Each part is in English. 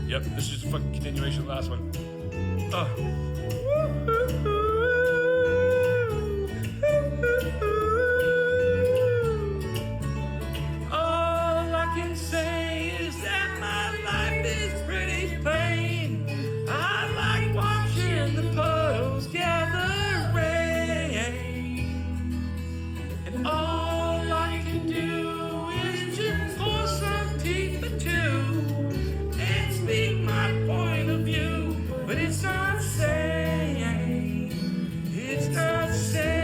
Yep, this is just a fucking continuation of the last one. All I can say is that my life is pretty plain. I like watching the puddles gather rain. And all I can do is just pour some tea for two and speak my point of view. But it's not saying, it's not saying.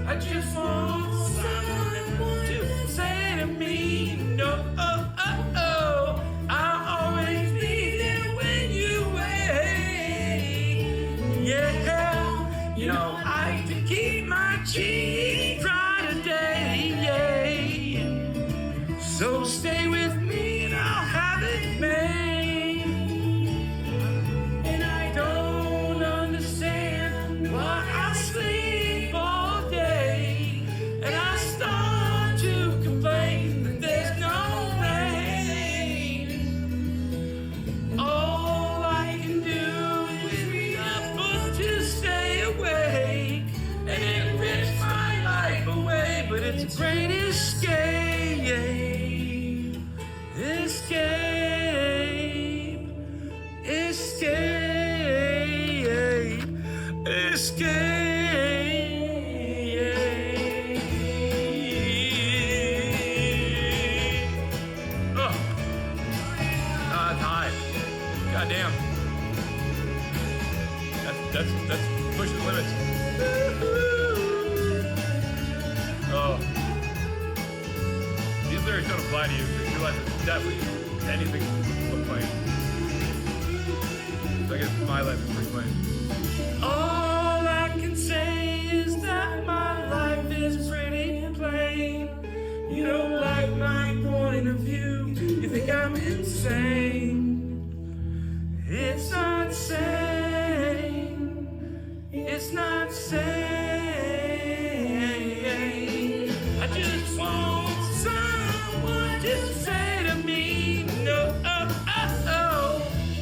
I just want someone to say to me, no, I'll always be there when you wait. Yeah, you know, I like to keep my cheeks dry today, yeah. So stay with me and I'll have it made. And I don't understand why I sleep all day and I start to complain that there's no rain. All I can do is read a book to stay awake and enrich my life away, but it's a great escape, escape, escape, escape. Oh, it's high. Goddamn. That's pushing the limits. Oh. These lyrics don't apply to you because your life is definitely anything but plain. I guess my life is pretty plain. All I can say is that my life is pretty plain. You don't like my point of view. You think I'm insane. It's not sane. It's not sane. I just want someone to say to me, no,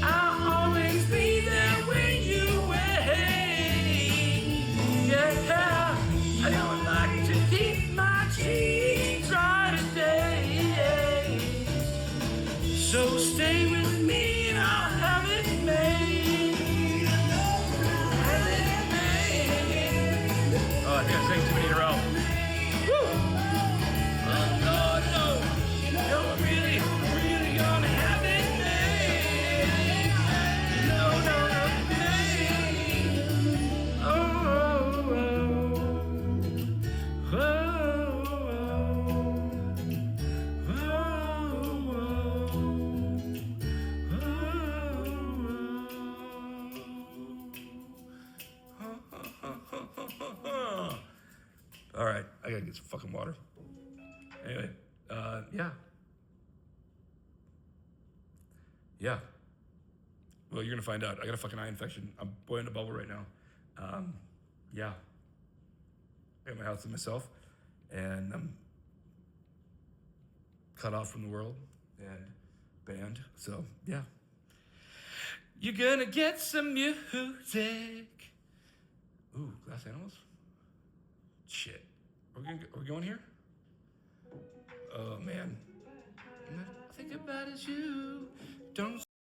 I'll always be there when you wait. Yeah, I don't like to keep my cheeks dry today. So stay with me and I'll have it made. Have it made. Oh, I think I sang too many in a row. Woo! Oh, no, no. You're really, really gonna have it made. No, no, no, made. Oh, oh, oh. All right, I gotta get some fucking water. Anyway, yeah. Yeah. Well, you're gonna find out. I got a fucking eye infection. I'm boiling a bubble right now. Yeah. I got my house to myself, and I'm cut off from the world and banned. So, yeah. You're gonna get some music. Ooh, Glass Animals? Shit. Are we going here? Oh, man. All I think about is you. Don't